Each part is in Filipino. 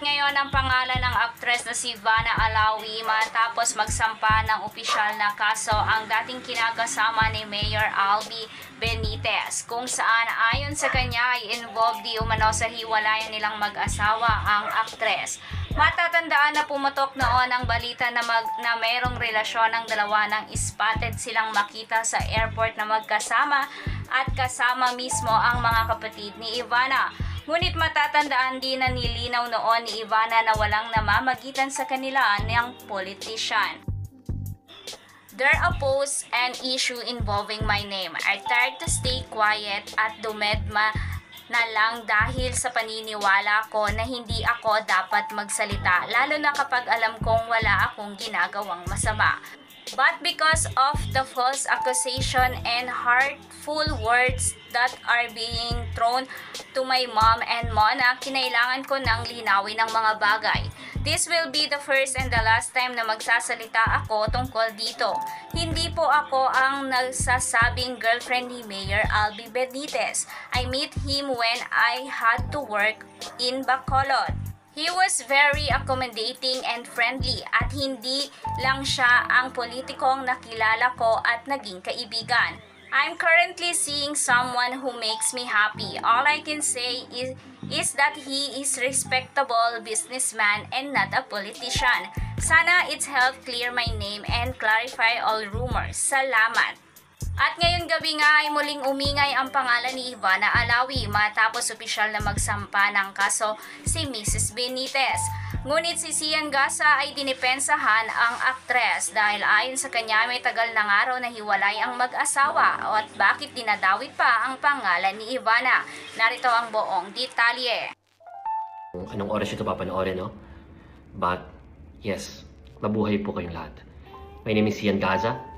ngayon ang pangalan ng aktres na si Ivana Alawi matapos magsampa ng opisyal na kaso ang dating kinakasama ni Mayor Albi Benitez kung saan ayon sa kanya ay involved di umano sa hiwalayan nilang mag-asawa ang aktres. Matatandaan na pumatok noon ang balita na mayroong relasyon ng dalawa nang spotted silang makita sa airport na magkasama at kasama mismo ang mga kapatid ni Ivana. Ngunit matatandaan din na nilinaw noon ni Ivana na walang namamagitan sa kanila ng politician. There oppose an issue involving my name. I tried to stay quiet at dumedma na lang dahil sa paniniwala ko na hindi ako dapat magsalita, lalo na kapag alam kong wala akong ginagawang masama. But because of the false accusation and hurtful words that are being thrown to my mom and Mona, kinailangan ko nang linawin ang mga bagay. This will be the first and the last time na magsasalita ako tungkol dito. Hindi po ako ang nagsasabing girlfriend ni Mayor Albi Benitez. I met him when I had to work in Bacolod. He was very accommodating and friendly at hindi lang siya ang politikong nakilala ko at naging kaibigan. I'm currently seeing someone who makes me happy. All I can say is that he is respectable businessman and not a politician. Sana it's helped clear my name and clarify all rumors. Salamat! At ngayon gabi nga ay muling umingay ang pangalan ni Ivana Alawi matapos opisyal na magsampa ng kaso si Mrs. Benitez. Ngunit si Sian Gasa ay dinipensahan ang aktres dahil ayon sa kanya may tagal ng araw na hiwalay ang mag-asawa at bakit dinadawit pa ang pangalan ni Ivana. Narito ang buong detalye. Anong oras ito papanoorin, no? But, yes, mabuhay po kayong lahat. My name is Sian Gaza.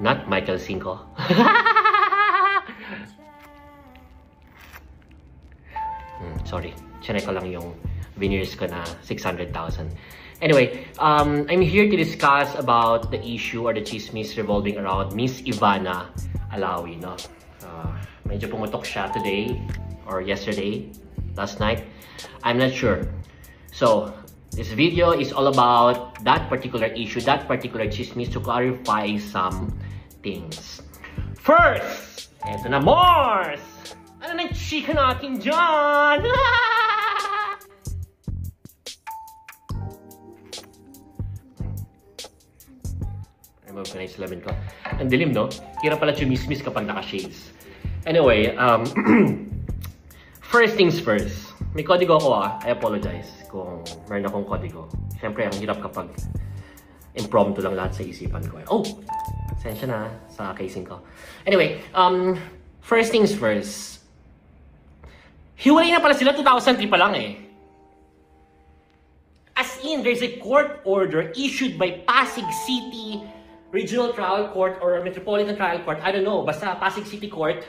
Not Michael Cinco. Sorry. Chinay ko lang yung veneers ko na 600,000. Anyway, I'm here to discuss about the issue or the chismis revolving around Miss Ivana Alawi, no? Medyo pumutok siya today or yesterday, last night. I'm not sure. So, this video is all about that particular issue, that particular chismis to clarify some things. First, eto na, Mars! Ano na chika natin dyan? Remove ko na yung salamin ko. Ang dilim, no? Hirap pala chumismis kapag naka-shades. Anyway, first things first. May kodigo ako I apologize kung meron akong kodigo. Siyempre, ang hirap kapag impromptu lang lahat sa isipan ko. Oh! Sensya na sa casing ko. Anyway, first things first. Hiwalay na pala sila 2003 pa lang eh. As in, there's a court order issued by Pasig City Regional Trial Court or Metropolitan Trial Court. I don't know, basta Pasig City Court.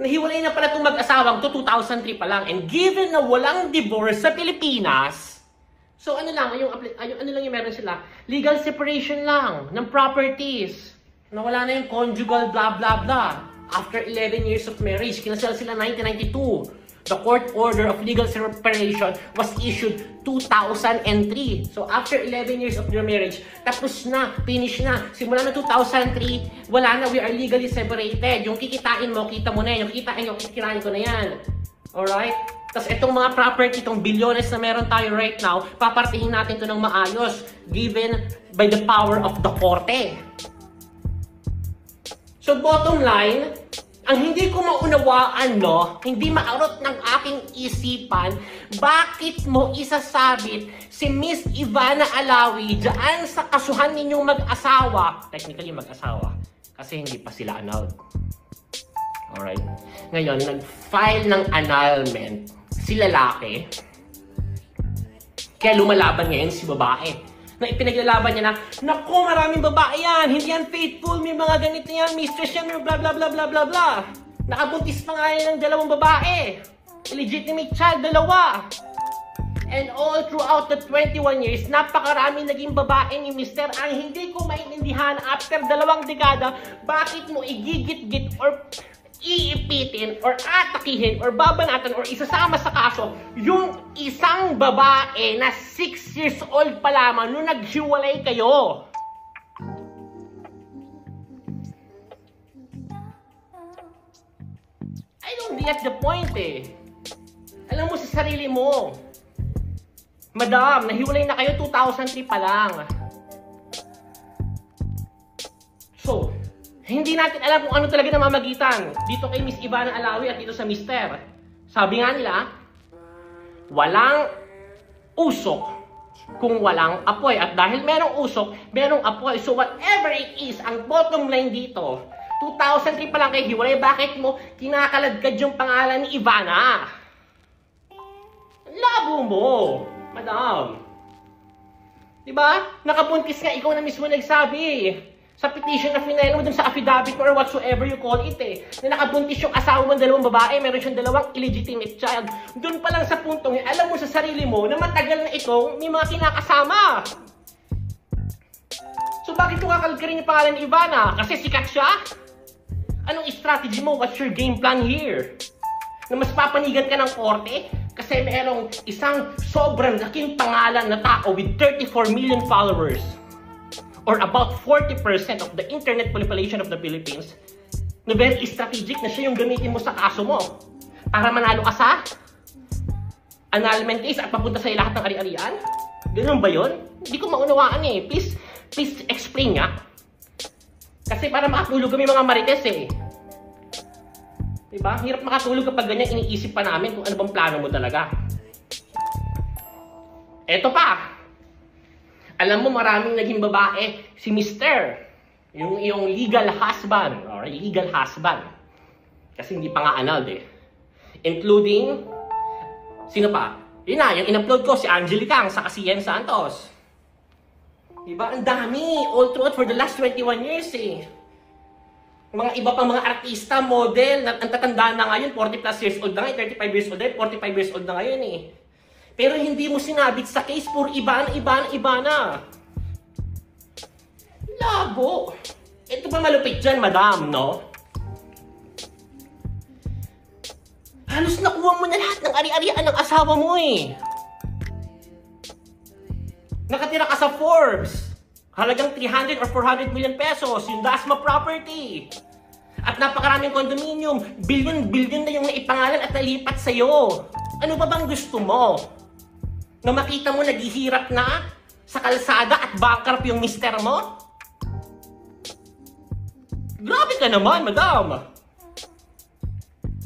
Nahiwalay na pala itong mag-asawang to 2003 pa lang. And given na walang divorce sa Pilipinas, so ano lang yung meron sila? Legal separation lang ng properties. Nawala na yung conjugal blah blah blah. After 11 years of marriage, kinasal sila 1992. The court order of legal separation was issued 2003. So after 11 years of their marriage, tapos na, finish na. Simula na 2003, wala na, we are legally separated. Yung kikitain mo, kita mo na yan. Yung kikitain nyo, kikirain ko na yan. Alright? Tapos itong mga property, itong bilyones na meron tayo right now, papartihin natin ito ng maayos, given by the power of the korte. So bottom line, ang hindi ko maunawaan, no, hindi maarot ng aking isipan, bakit mo isasabit si Miss Ivana Alawi dyan sa kasuhan ninyong mag-asawa? Technically mag-asawa, kasi hindi pa sila annulled. Alright? Ngayon, nag-file ng annulment si lalaki, kaya lumalaban ngayon si babae. Na ipinaglalaban niya na, naku, maraming babae yan, hindi yan faithful, may mga ganito yan, mistress yan, blah blah blah blah blah blah. Nakabuntis pa nga yan ng 2 babae. Illegitimate child, 2. And all throughout the 21 years, napakaraming naging babae ni Mr. Ang hindi ko maintindihan after 2 dekada, bakit mo igigit-git or iipitin or atakihin or babanatan or isasama sa kaso yung isang babae na 6 years old pa lamang nung naghiwalay kayo. I don't get the point eh. Alam mo sa sarili mo, madam, nahiwalay na kayo 2003 pa lang. So, hindi natin alam kung ano talaga namamagitan dito kay Miss Ivana Alawi at dito sa Mister. Sabi nga nila, walang usok kung walang apoy. At dahil merong usok, merong apoy. So whatever it is, ang bottom line dito, 2003 pa lang kayo hiwalay, bakit mo kinakaladkad yung pangalan ni Ivana? Labo mo, madam. Diba? Nakabuntis nga, ikaw na mismo nagsabi. Sa petition na final mo dun sa affidavit mo or whatsoever you call it eh. Na nakabuntis yung asawa mo ng 2 babae, meron siyang 2 illegitimate child. Dun pa lang sa puntong yun, alam mo sa sarili mo na matagal na itong may mga kinakasama. So bakit mo kakalkarin yung pangalan ni Ivana? Kasi sikat siya? Anong strategy mo? What's your game plan here? Na mas papanigan ka ng korte? Kasi merong isang sobrang laking pangalan na tao with 34 million followers. Or about 40% of the internet population of the Philippines, na very strategic na siya yung gamitin mo sa kaso mo para manalo ka sa annulment case at papunta sa lahat ng ari-arian? Ganun ba yun? Hindi ko maunawaan eh. Please explain nga. Kasi para makatulog kami mga marites eh. Diba? Hirap makatulog kapag ganyan iniisip pa namin kung ano bang plano mo talaga. Eto pa. Alam mo, maraming naging babae si Mister. Yung legal husband. Or legal husband. Kasi hindi pa nga annulled eh. Including, sino pa? Yun na, yung in-upload ko, si Angelica sa Casian Santos. Diba? Ang dami. All throughout for the last 21 years eh. Mga iba pang mga artista, model, ang tatanda na ngayon, 40 plus years old na ngayon, 35 years old na 45 years old na ngayon eh. Pero hindi mo sinabit sa case, puro iba na. Labo. Ito ba malupit dyan, madam, no? Halos nakuha mo na lahat ng ari-arian ng asawa mo eh. Nakatira ka sa Forbes. Halagang 300 or 400 million pesos, yung Dasma property. At napakaraming condominium, billion na yung naipangalan at nalipat sa'yo. Ano ba bang gusto mo? Na makita mo naghihirap na sa kalsada at bankrupt yung mister mo? Grabe ka naman, madam.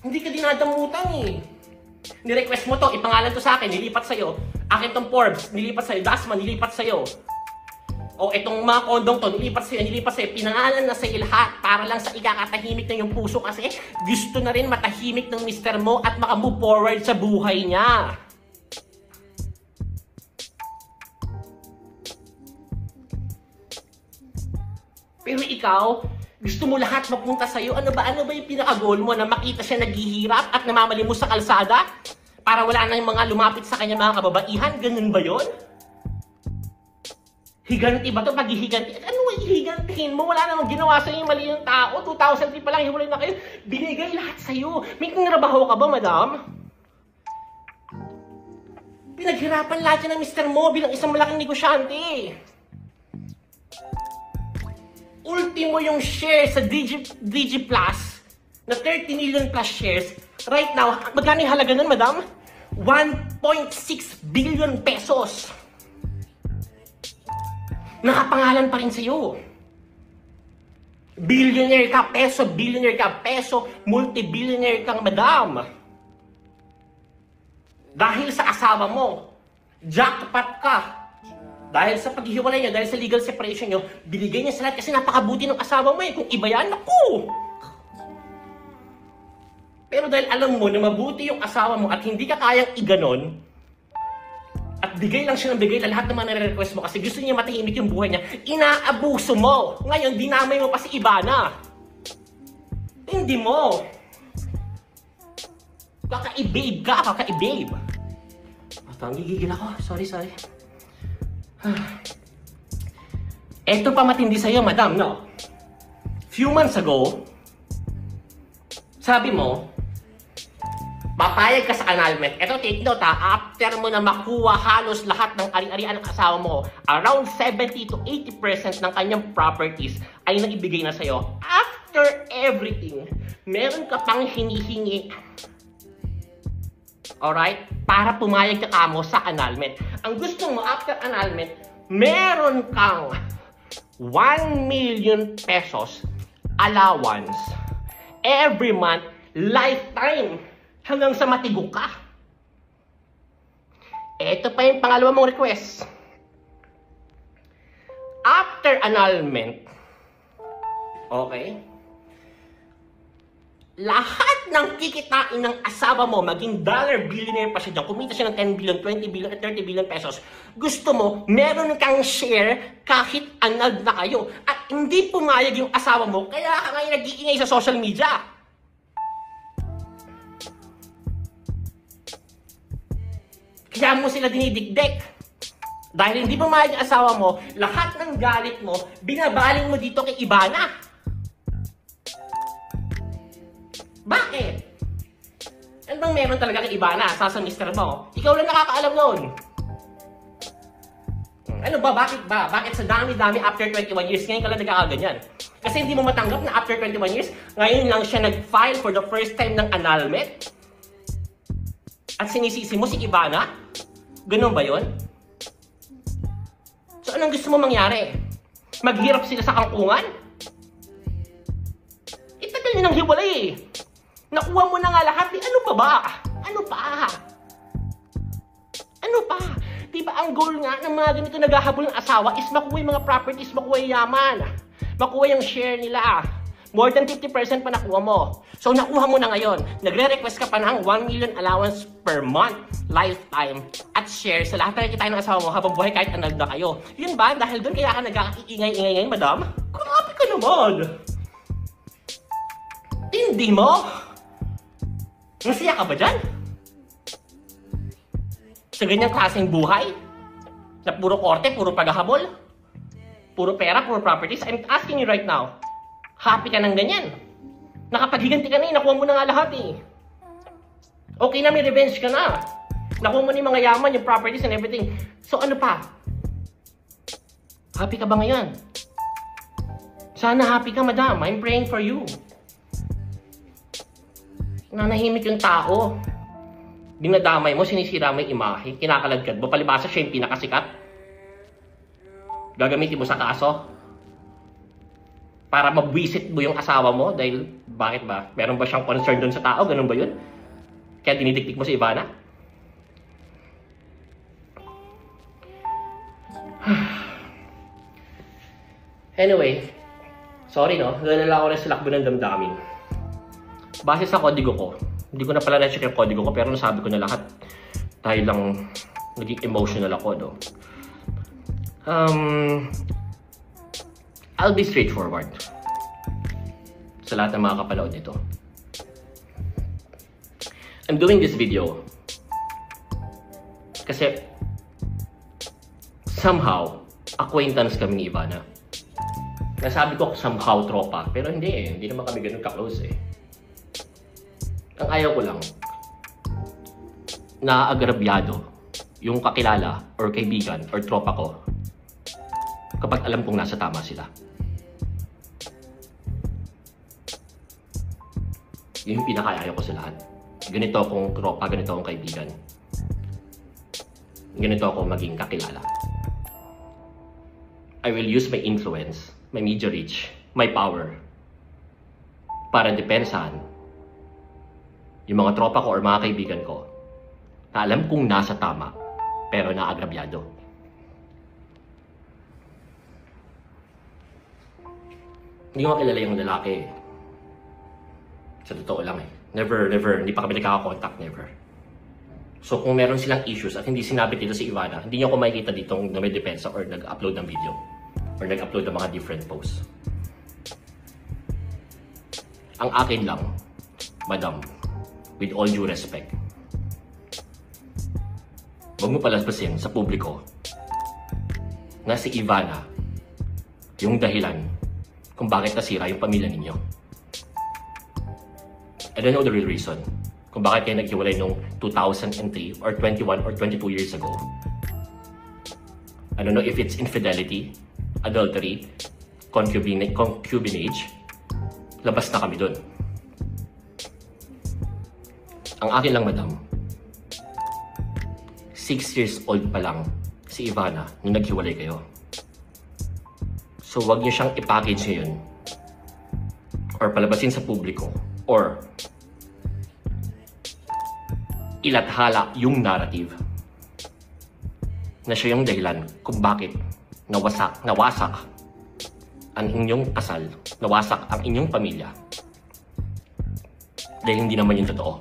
Hindi ka dinadamutan eh. Ni-request mo to, ipangalan to sa akin, nilipat sa'yo. Akin tong Forbes, nilipat sa'yo. Dasma, nilipat sa'yo. O itong mga kondong to, nilipat sa'yo. Pinangalan na sa'yo lahat para lang sa ikakatahimik na yung puso kasi gusto na rin matahimik ng mister mo at makamove forward sa buhay niya. Pero ikaw, gusto mo lahat mapunta sa'yo. Ano ba yung pinaka-goal mo na makita siya naghihirap at namamalimos sa kalsada? Para wala na yung mga lumapit sa kanya mga kababaihan? Ganun ba yun? Higanti ba ito? Paghihiganti? Ano hihigantihin mo? Wala namang ginawa sa'yo yung mali ng tao. 2003 pa lang, hiwalay na kayo. Binigay lahat sa'yo. May kinrabaho ka ba, madam? Pinaghirapan lahat yan ng mister mo bilang isang malaking negosyante. Ultimo yung share sa Digi Plus na 30 million plus shares. Right now, magkano yung halaga nun, madam? 1.6 billion pesos. Nakapangalan pa rin sa'yo. Billionaire ka, peso, multi-billionaire kang madam. Dahil sa asawa mo, jackpot ka. Dahil sa paghihiwalay niyo, dahil sa legal separation niyo, binigay niya sa lahat kasi napakabuti ng asawa mo eh. Kung iba yan, naku! Pero dahil alam mo na mabuti yung asawa mo at hindi ka kayang iganon, at bigay lang siya ng bigay na lahat ng mga nare-request mo kasi gusto niya matahimik yung buhay niya, inaabuso mo! Ngayon, dinamay mo pa si Ivana. Hindi mo. Kaka-i-babe ka, kaka-i-babe. Ang gigigil ako. Sorry. Eto pa matindi sa'yo, madam, no? Few months ago, Sabi mo, papayag ka sa annulment. Ito, take note ha, after mo na makuha halos lahat ng ari-arian ng asawa mo, around 70 to 80% ng kanyang properties ay naibigay na sa'yo. After everything, meron ka pang hinihingi. Alright? Para pumayag ka kamo sa annulment. Ang gusto mo, after annulment, meron kang 1 million pesos allowance every month, lifetime. Hanggang sa matigok ka. Ito pa yung pangalawa mong request. After annulment, okay, lahat ng kikitain ng asawa mo, maging dollar billionaire pa siya dyan, kumita siya ng 10 billion, 20 billion, 30 billion pesos, gusto mo, meron kang share kahit annulled na kayo. At hindi pumayag yung asawa mo, kaya ka ngayon nag-iingay sa social media. Kaya mo sila dinidikdik. Dahil hindi pumayag ang asawa mo, lahat ng galit mo, binabaling mo dito kay Ivana. Bakit? Ano bang meron talaga kay Ivana sa mister mo? Ikaw lang nakakaalam noon. Ano ba? Bakit ba? Bakit sa dami-dami after 21 years, ngayon ka lang nagkakaganyan? Kasi hindi mo matanggap na after 21 years, ngayon lang siya nag-file for the first time ng annulment? At sinisisi mo si Ivana? Ganun ba yun? So anong gusto mo mangyari? Maghirap sila sa kangkungan? Itagal nyo ng hiwalay eh. Nakuha mo na nga lahat eh. Ano pa ba? Ano pa? Ano pa? Diba ang goal nga ng mga ganito naghahabol ng asawa is makuha yung mga properties, makuha yung yaman, makuha yung share nila. More than 50% pa nakuha mo. So nakuha mo na ngayon. Nagre-request ka pa ng 1 million allowance per month, lifetime, at share sa lahat na nakikita ng asawa mo habang buhay kahit annulled na kayo. Yun ba? Dahil doon kaya ka nag-iingay-ingay ngayon, madam? Grabe ka naman! Hindi mo? Masaya ka ba dyan? Sa ganyang klaseng buhay? Na puro korte, puro paghahabol? Puro pera, puro properties? I'm asking you right now. Happy ka ng ganyan? Nakapaghiganti ka na eh, nakuha mo na nga lahat eh. Okay na, may revenge ka na. Nakuha mo na yung mga yaman, yung properties and everything. So ano pa? Happy ka ba ngayon? Sana happy ka, madam. I'm praying for you. Nanahimik yung tao. Dinadamay mo, sinisira mo yung imahe, kinakaladkad mo, palibasa siya yung pinakasikat. Gagamitin mo sa kaso para mabwisit mo yung asawa mo dahil, bakit ba? Meron ba siyang concern doon sa tao? Ganun ba yun? Kaya dinidikdik mo si Ivana? Anyway, sorry no, nalala ko na sa lakbo ng damdamin. Base sa kodigo ko, hindi ko na pala na-check yung kodigo ko pero nasabi ko na lahat dahil lang naging emotional ako, no? I'll be straightforward sa lahat ng mga kapanood nito. I'm doing this video kasi somehow acquaintance kami ni Ivana. Nasabi ko somehow tropa, pero hindi naman kami ganun ka-close eh. Ang ayaw ko lang, naagrabyado yung kakilala or kaibigan or tropa ko kapag alam kong nasa tama sila. Yun yung pinakaayaw ko sa lahat. Ganito akong tropa, ganito akong kaibigan. Ganito ako maging kakilala. I will use my influence, my media reach, my power para depensahan yung mga tropa ko or mga kaibigan ko na alam kong nasa tama pero naagrabyado. Hindi ko kilala yung lalaki. Sa totoo lang eh. Never, hindi pa kami nagkaka-contact, never. So kung meron silang issues at hindi sinabi dito si Ivana, hindi niyo ko makikita dito na may depensa or nag-upload ng video or nag-upload ng mga different posts. Ang akin lang, madam, with all due respect, huwag mo palaspasin sa publiko na si Ivana yung dahilan kung bakit nasira yung pamilya ninyo. I don't know the real reason kung bakit kayo naghiwalay noong 2003 or 21 or 22 years ago. I don't know if it's infidelity, adultery, concubinage. Labas na kami dun. Ang akin lang, madam, 6 years old pa lang si Ivana nung naghiwalay kayo. So wag niyo siyang i-package ngayon or palabasin sa publiko or ilathala yung narrative na siya yung dahilan kung bakit nawasak ang inyong kasal, nawasak ang inyong pamilya. Dahil hindi naman yung totoo.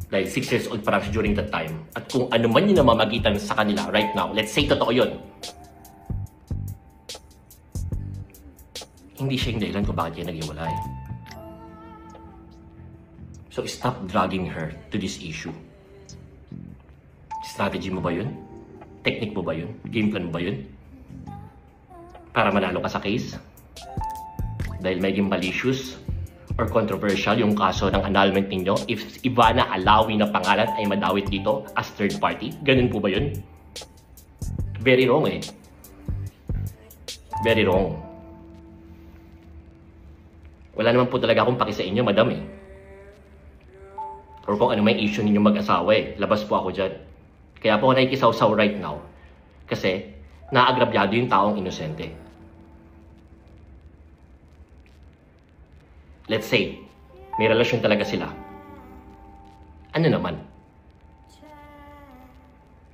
Dahil 6 years old pa lang siya during that time. At kung ano man yung namamagitan sa kanila right now, let's say totoo yun, hindi siya yung dahilan kung bakit kayo naghiwalay. So stop dragging her to this issue. Strategy mo ba yun? Technique mo ba yun? Game plan mo ba yun? Para manalo ka sa case? Dahil maging malicious or controversial yung kaso ng annulment ninyo if Ivana Alawi na pangalan ay madawit dito as third party? Ganun po ba yun? Very wrong eh. Very wrong. Wala naman po talaga akong paki sa inyo, madam eh. Or kung ano may issue ninyo mag-asawa eh. Labas po ako dyan. Kaya po ako nakikisaw-saw right now. Kasi naagrabyado yung taong inosente. Let's say, may relasyon talaga sila. Ano naman?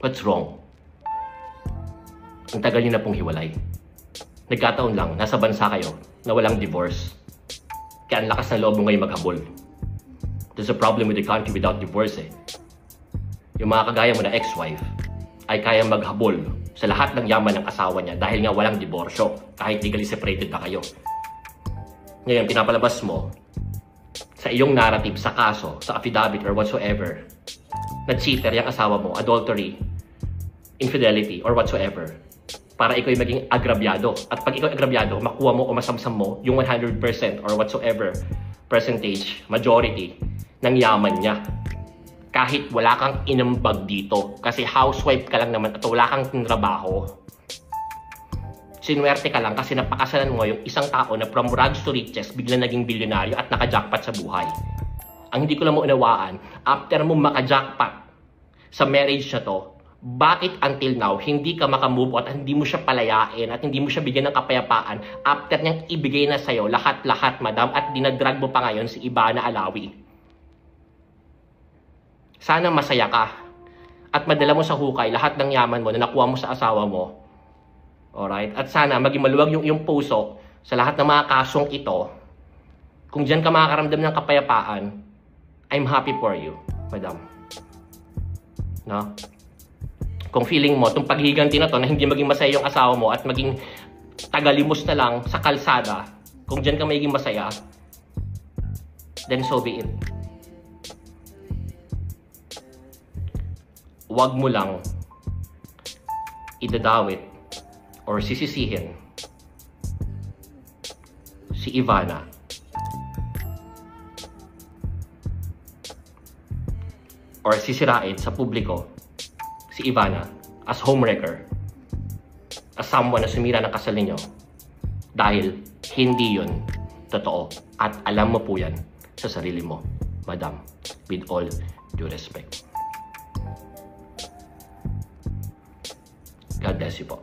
What's wrong? Ang tagal niyo na pong hiwalay. Nagkataon lang, nasa bansa kayo na walang divorce. Kaya ang lakas na loob mo ngayon maghabol. There's a problem with the country without divorce eh. Yung mga kagaya mo na ex-wife ay kaya maghabol sa lahat ng yaman ng asawa niya dahil nga walang diborsyo kahit legally separated na kayo. Ngayon, pinapalabas mo sa iyong narrative, sa kaso, sa affidavit or whatsoever na cheater yung asawa mo, adultery, infidelity or whatsoever para ikaw ay maging agrabyado. At pag ikaw ay agrabyado, makuha mo o masamsam mo yung 100% or whatsoever percentage, majority ng yaman niya. Kahit wala kang inambag dito. Kasi housewife ka lang naman at wala kang trabaho. Sinuwerte ka lang kasi napakasalan mo yung isang tao na from rags to riches, biglang naging bilyonaryo at nakajackpot sa buhay. Ang hindi ko lang maunawaan, after mo makajackpot sa marriage na to, bakit until now, hindi ka makamove at hindi mo siya palayain at hindi mo siya bigyan ng kapayapaan after niyang ibigay na sa'yo lahat-lahat, madam, at dinadrag mo pa ngayon si Ivana Alawi. Sana masaya ka at madala mo sa hukay lahat ng yaman mo na nakuha mo sa asawa mo. Alright? At sana maging maluwag yung iyong puso sa lahat ng mga kasong ito. Kung dyan ka makakaramdam ng kapayapaan, I'm happy for you, madam. No? Kung feeling mo, itong paghiganti na to na hindi maging masaya yung asawa mo at maging tagalimos na lang sa kalsada, kung dyan ka magiging masaya, then so be it. Huwag mo lang idadawit or sisisihin si Ivana or sisirain sa publiko si Ivana as homewrecker, as someone na sumira ng kasal ninyo dahil hindi yun totoo at alam mo po yan sa sarili mo, madam, with all due respect. God bless you po.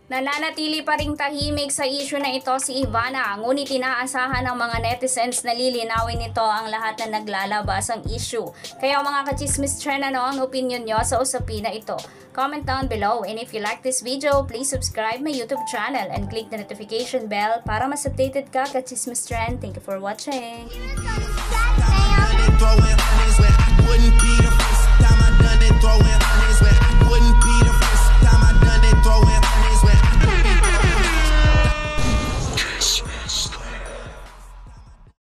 Nananatili pa ring tahimik sa issue na ito si Ivana, ngunit inaasahan ng mga netizens na lilinawin nito ang lahat na naglalabas ang issue. Kaya mga kachismis trend, ano ang opinion nyo sa usapin na ito? Comment down below, and if you like this video, please subscribe my YouTube channel and click the notification bell para mas updated ka, kachismis trend. Thank you for watching. Wouldn't be the first time I done it, throwing hundreds when I wouldn't be the first time I done it, throwing